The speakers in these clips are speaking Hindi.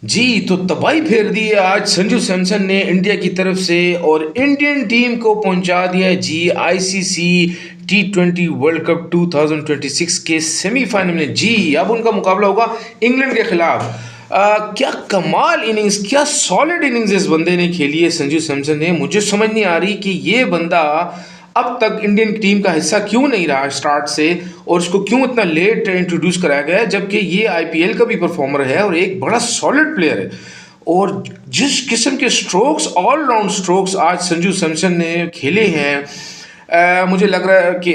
जी, तो तबाही फेर दी है आज संजू सैमसन ने इंडिया की तरफ से और इंडियन टीम को पहुंचा दिया है जी आईसीसी T20 वर्ल्ड कप 2026 के सेमीफाइनल में। जी, अब उनका मुकाबला होगा इंग्लैंड के खिलाफ। क्या कमाल इनिंग्स, क्या सॉलिड इनिंग्स इस बंदे ने खेली है संजू सैमसन ने। मुझे समझ नहीं आ रही कि ये बंदा अब तक इंडियन टीम का हिस्सा क्यों नहीं रहा स्टार्ट से, और उसको क्यों इतना लेट इंट्रोड्यूस कराया गया है, जबकि ये आईपीएल का भी परफॉर्मर है और एक बड़ा सॉलिड प्लेयर है। और जिस किस्म के स्ट्रोक्स, ऑल राउंड स्ट्रोक्स आज संजू सैमसन ने खेले हैं, मुझे लग रहा है कि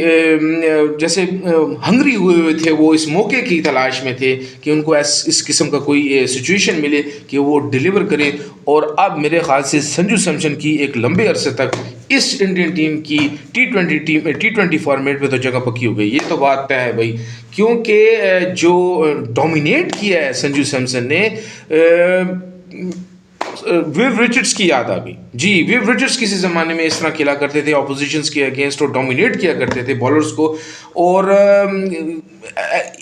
जैसे हंग्री हुए थे, वो इस मौके की तलाश में थे कि उनको इस किस्म का कोई सिचुएशन मिले कि वो डिलीवर करें। और अब मेरे ख्याल से संजू सैमसन की एक लंबे अरसे तक इस इंडियन टीम की T20 फॉर्मेट में तो जगह पक्की हो गई, ये तो बात तय है भाई। क्योंकि जो डोमिनेट किया है संजू सैमसन ने, विव रिचर्ड्स की याद आ गई। जी, विव रिचर्ड्स किसी ज़माने में इस तरह खेला करते थे, ऑपोजिशंस के अगेंस्ट, और डोमिनेट किया करते थे बॉलर्स को। और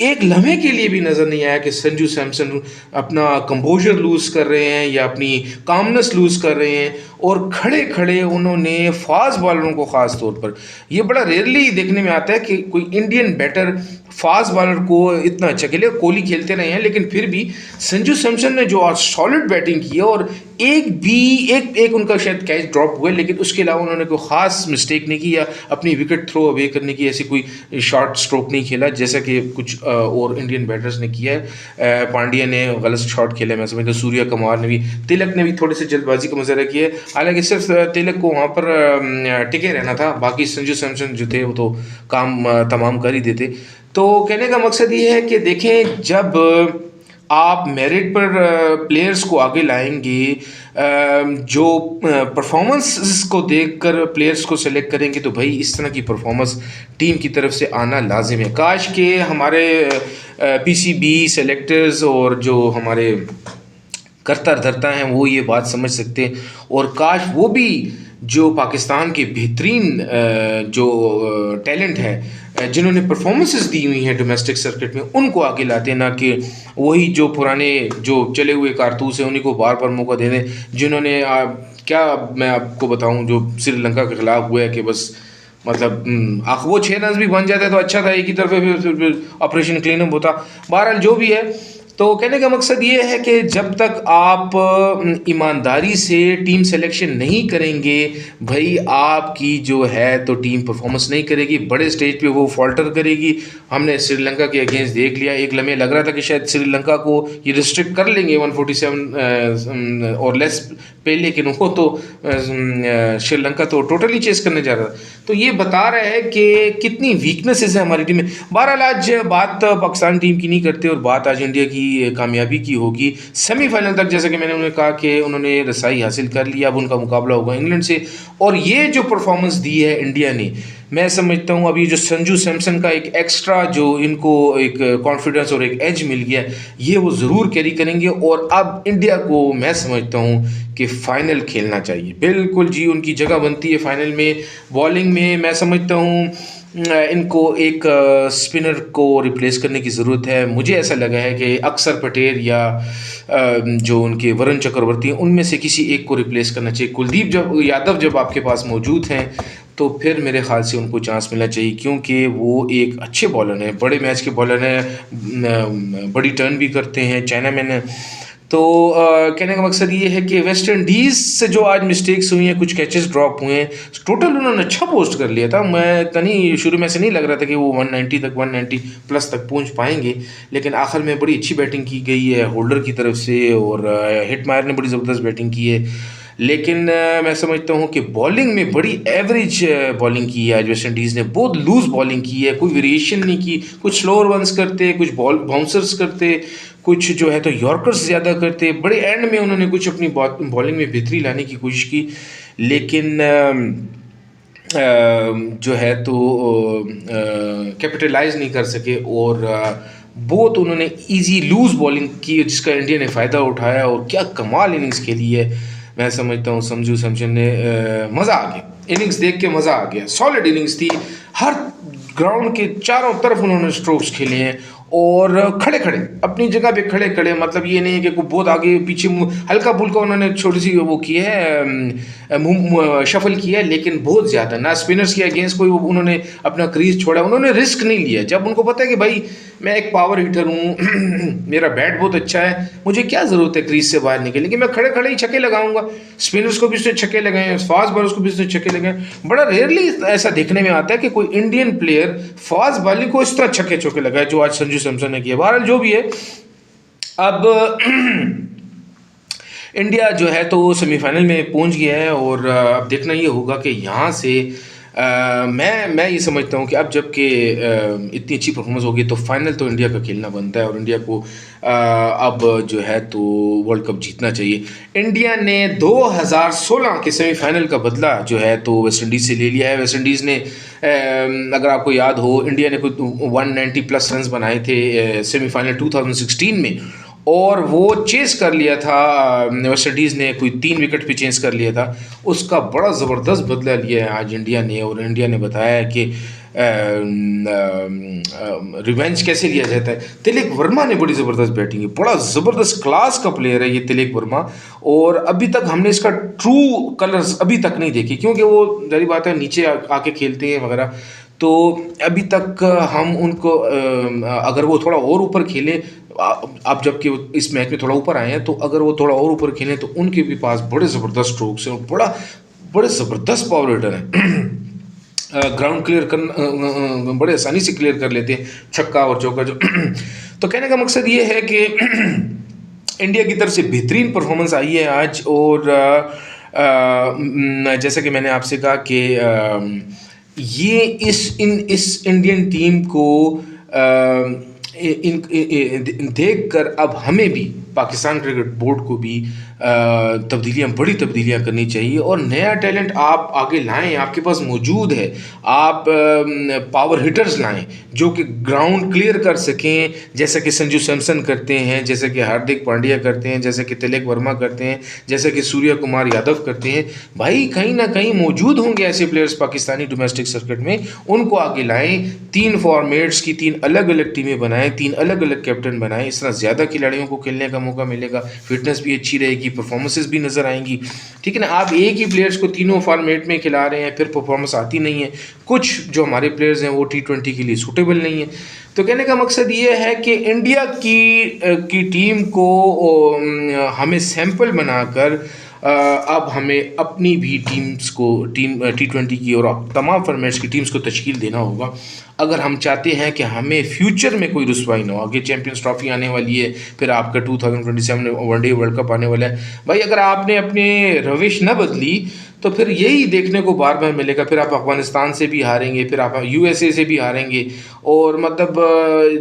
एक लम्हे के लिए भी नज़र नहीं आया कि संजू सैमसन अपना कंपोजर लूज़ कर रहे हैं या अपनी कामनेस लूज़ कर रहे हैं। और खड़े खड़े उन्होंने फास्ट बॉलरों को, ख़ास तौर पर ये बड़ा रेयरली देखने में आता है कि कोई इंडियन बैटर फास्ट बॉलर को इतना अच्छा खेले। कोहली खेलते रहे हैं, लेकिन फिर भी संजू सैमसन ने जो आज सॉलिड बैटिंग की है, और एक उनका शायद कैच ड्रॉप हुआ है, लेकिन उसके अलावा उन्होंने कोई ख़ास मिस्टेक नहीं की या अपनी विकेट थ्रो अवे करने की ऐसी कोई शॉर्ट स्ट्रोक नहीं खेला जैसा कि कुछ और इंडियन बैटर्स ने किया है। पांड्या ने गलत शॉट खेला, मैं समझता हूँ सूर्या कुमार ने भी, तिलक ने भी थोड़े से जल्दबाजी का मुजाहरा किया है। हालांकि सिर्फ तिलक को वहाँ पर टिके रहना था, बाकी संजू सैमसन जो थे वो तो काम तमाम कर ही देते। तो कहने का मकसद ये है कि देखें, जब आप मेरिट पर प्लेयर्स को आगे लाएंगे, जो परफॉर्मेंस को देखकर प्लेयर्स को सेलेक्ट करेंगे, तो भाई इस तरह की परफॉर्मेंस टीम की तरफ से आना लाजिम है। काश के हमारे पीसीबी सेलेक्टर्स और जो हमारे करता धरता हैं वो ये बात समझ सकते हैं, और काश वो भी जो पाकिस्तान के बेहतरीन जो टैलेंट है, जिन्होंने परफॉर्मेंसेस दी हुई हैं डोमेस्टिक सर्किट में, उनको आगे लाते, ना कि वही जो पुराने जो चले हुए कारतूस हैं उन्हीं को बार बार मौका दे दें। जिन्होंने क्या मैं आपको बताऊं, जो श्रीलंका के खिलाफ हुआ है कि बस मतलब वो 6 रन भी बन जाते तो अच्छा था, एक ही तरफ फिर ऑपरेशन क्लीन अप होता। बहरहाल जो भी है, तो कहने का मकसद ये है कि जब तक आप ईमानदारी से टीम सिलेक्शन नहीं करेंगे, भाई आपकी जो है तो टीम परफॉर्मेंस नहीं करेगी, बड़े स्टेज पे वो फॉल्टर करेगी। हमने श्रीलंका के अगेंस्ट देख लिया, एक लम्हे लग रहा था कि शायद श्रीलंका को ये रिस्ट्रिक्ट कर लेंगे 147 और लेस पे, लेकिन वो तो श्रीलंका तो टोटली चेस करने जा रहा था। तो ये बता रहा है कि कितनी वीकनेसेस है हमारी टीम में। बहरहाल आज बात पाकिस्तान टीम की नहीं करते, और बात आज इंडिया की कामयाबी की होगी सेमीफाइनल तक। जैसा कि मैंने उन्हें कहा कि उन्होंने रसाई हासिल कर लिया, अब उनका मुकाबला होगा इंग्लैंड से। और ये जो परफॉर्मेंस दी है इंडिया ने, मैं समझता हूँ अभी जो संजू सैमसन का एक एक्स्ट्रा जो इनको एक कॉन्फिडेंस और एक एज मिल गया, ये वो ज़रूर कैरी करेंगे। और अब इंडिया को मैं समझता हूँ कि फ़ाइनल खेलना चाहिए। बिल्कुल जी, उनकी जगह बनती है फ़ाइनल में। बॉलिंग में मैं समझता हूँ इनको एक स्पिनर को रिप्लेस करने की ज़रूरत है। मुझे ऐसा लगा है कि अक्षर पटेल या जो उनके वरुण चक्रवर्ती हैं, उनमें से किसी एक को रिप्लेस करना चाहिए। कुलदीप यादव जब आपके पास मौजूद हैं, तो फिर मेरे ख्याल से उनको चांस मिलना चाहिए, क्योंकि वो एक अच्छे बॉलर हैं, बड़े मैच के बॉलर हैं, बड़ी टर्न भी करते हैं, चाइना मैन है। तो कहने का मकसद ये है कि वेस्ट इंडीज़ से जो आज मिस्टेक्स हुई हैं, कुछ कैचेस ड्रॉप हुए हैं, टोटल उन्होंने अच्छा पोस्ट कर लिया था। मैं तनी शुरू में से नहीं लग रहा था कि वो 190 प्लस तक पहुंच पाएंगे, लेकिन आखिर में बड़ी अच्छी बैटिंग की गई है होल्डर की तरफ से, और हिटमायर ने बड़ी ज़बरदस्त बैटिंग की है। लेकिन मैं समझता हूँ कि बॉलिंग में बड़ी एवरेज बॉलिंग की है आज वेस्ट इंडीज़ ने। बहुत लूज़ बॉलिंग की है, कोई वेरिएशन नहीं की। कुछ स्लोअर वंस करते, कुछ बाउंसर्स करते, कुछ जो है तो यॉर्कर्स ज़्यादा करते। बड़े एंड में उन्होंने कुछ अपनी बॉलिंग में बेहतरी लाने की कोशिश की, लेकिन जो है तो कैपिटलाइज नहीं कर सके। और बहुत उन्होंने इजी लूज़ बॉलिंग की, जिसका इंडिया ने फ़ायदा उठाया, और क्या कमाल इनिंग्स खेली है। मैं समझता हूँ संजू सैमसन ने, मज़ा आ गया इनिंग्स देख के, मज़ा आ गया। सॉलिड इनिंग्स थी, हर ग्राउंड के चारों तरफ उन्होंने स्ट्रोक्स खेले हैं, और खड़े खड़े अपनी जगह पे खड़े खड़े, मतलब ये नहीं है कि कोई बहुत आगे पीछे हल्का फुल्का उन्होंने छोटी सी वो की है, शफल किया है, लेकिन बहुत ज़्यादा ना स्पिनर्स के अगेंस्ट कोई उन्होंने अपना क्रीज छोड़ा, उन्होंने रिस्क नहीं लिया। जब उनको पता है कि भाई मैं एक पावर हिटर हूँ मेरा बैट बहुत अच्छा है, मुझे क्या ज़रूरत है क्रीज से बाहर निकलने की, मैं खड़े खड़े ही छक्के लगाऊंगा। स्पिनर्स को भी उसने छक्के लगाए, फास्ट बॉलर्स को भी उसने छक्के लगाए। बड़ा रेयरली ऐसा देखने में आता है कि कोई इंडियन प्लेयर फास्ट बॉलिंग को इस तरह छक्के चौके लगाए जो आज संजू सैमसन ने किया। बहरहाल जो भी है, अब इंडिया जो है तो सेमीफाइनल में पहुंच गया है, और अब देखना ये होगा कि यहाँ से मैं ये समझता हूँ कि अब जबकि इतनी अच्छी परफॉर्मेंस होगी तो फाइनल तो इंडिया का खेलना बनता है, और इंडिया को अब जो है तो वर्ल्ड कप जीतना चाहिए। इंडिया ने 2016 के सेमीफाइनल का बदला जो है तो वेस्ट इंडीज़ से ले लिया है। वेस्ट इंडीज़ ने अगर आपको याद हो, इंडिया ने कुछ 190 प्लस रन बनाए थे सेमीफाइनल 2016 में, और वो चेस कर लिया था वेस्ट इंडीज़ ने, कोई 3 विकेट पे चेस कर लिया था। उसका बड़ा ज़बरदस्त बदला लिया है आज इंडिया ने, और इंडिया ने बताया है कि रिवेंज कैसे लिया जाता है। तिलक वर्मा ने बड़ी ज़बरदस्त बैटिंग की, बड़ा ज़बरदस्त क्लास का प्लेयर है ये तिलक वर्मा, और अभी तक हमने इसका ट्रू कलर्स अभी तक नहीं देखे, क्योंकि वो जारी बात है नीचे आके खेलते हैं वगैरह, तो अभी तक हम उनको अगर वो थोड़ा और ऊपर खेलें, आप जबकि इस मैच में थोड़ा ऊपर आए हैं, तो अगर वो थोड़ा और ऊपर खेलें तो उनके भी पास बड़े ज़बरदस्त स्ट्रोक्स हैं, और बड़े ज़बरदस्त पावर हिटर हैं। ग्राउंड क्लियर करना बड़े आसानी से क्लियर कर लेते हैं, छक्का और चौका जो तो कहने का मकसद ये है कि इंडिया की तरफ से बेहतरीन परफॉर्मेंस आई है आज, और जैसा कि मैंने आपसे कहा कि ये इस इंडियन टीम को देख कर अब हमें भी, पाकिस्तान क्रिकेट बोर्ड को भी बड़ी तब्दीलियां करनी चाहिए, और नया टैलेंट आप आगे लाएं, आपके पास मौजूद है। आप पावर हिटर्स लाएं जो कि ग्राउंड क्लियर कर सकें, जैसा कि संजू सैमसन करते हैं, जैसे कि हार्दिक पांड्या करते हैं, जैसे कि तिलक वर्मा करते हैं, जैसे कि सूर्य कुमार यादव करते हैं। भाई कहीं ना कहीं मौजूद होंगे ऐसे प्लेयर्स पाकिस्तानी डोमेस्टिक सर्किट में, उनको आगे लाएं। 3 फॉर्मेट्स की 3 अलग अलग टीमें बनाएं, 3 अलग अलग कैप्टन बनाएं, इस तरह ज़्यादा खिलाड़ियों को खेलने का मौका मिलेगा, फिटनेस भी अच्छी रहेगी, परफॉर्मेंसेस भी नज़र आएंगी। ठीक है ना, आप एक ही प्लेयर्स को तीनों फॉर्मेट में खिला रहे हैं, फिर परफॉर्मेंस आती नहीं है। कुछ जो हमारे प्लेयर्स हैं वो T20 के लिए सूटेबल नहीं है। तो कहने का मकसद ये है कि इंडिया की टीम को हमें सैंपल बनाकर अब हमें अपनी भी टीम T20 की और तमाम फॉर्मेट्स की टीम्स को तश्कील देना होगा, अगर हम चाहते हैं कि हमें फ्यूचर में कोई रुसवाई ना हो। आगे चैंपियंस ट्रॉफी आने वाली है, फिर आपका 2027 में वनडे वर्ल्ड कप आने वाला है। भाई अगर आपने अपने रविश न बदली तो फिर यही देखने को बार बार मिलेगा। फिर आप अफगानिस्तान से भी हारेंगे, फिर आप USA से भी हारेंगे, और मतलब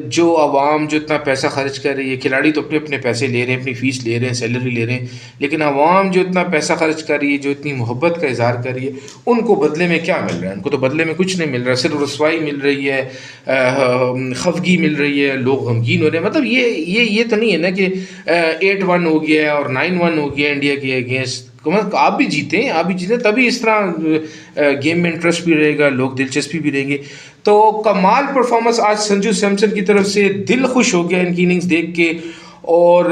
जो आवाम जो इतना पैसा खर्च कर रही है, खिलाड़ी तो अपने अपने पैसे ले रहे हैं, अपनी फ़ीस ले रहे हैं, सैलरी ले रहे हैं, लेकिन आवाम जो इतना पैसा खर्च कर रही है, जो इतनी मोहब्बत का इजहार कर रही है, उनको बदले में क्या मिल रहा है? उनको तो बदले में कुछ नहीं मिल रहा, सिर्फ रसवाई मिल रही है, खफगी मिल रही है, लोग गमगीन हो रहे हैं। मतलब ये तो नहीं है ना कि 8-1 हो गया और 9-1 हो गया इंडिया के अगेंस्ट। आप भी जीतें तभी इस तरह गेम में इंटरेस्ट भी रहेगा, लोग दिलचस्पी भी रहेंगे। तो कमाल परफॉर्मेंस आज संजू सैमसन की तरफ से, दिल खुश हो गया इनकी इनिंग्स देख के, और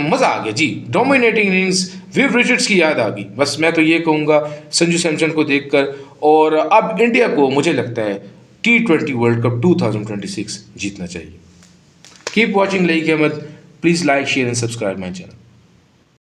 मज़ा आ गया जी। डोमिनेटिंग इनिंग्स, विव रिचर्ड्स की याद आ गई। बस मैं तो ये कहूँगा संजू सैमसन को देखकर, और अब इंडिया को मुझे लगता है T20 वर्ल्ड कप 2026 जीतना चाहिए। Keep watching Laeeq Ahmed, please like share and subscribe my channel.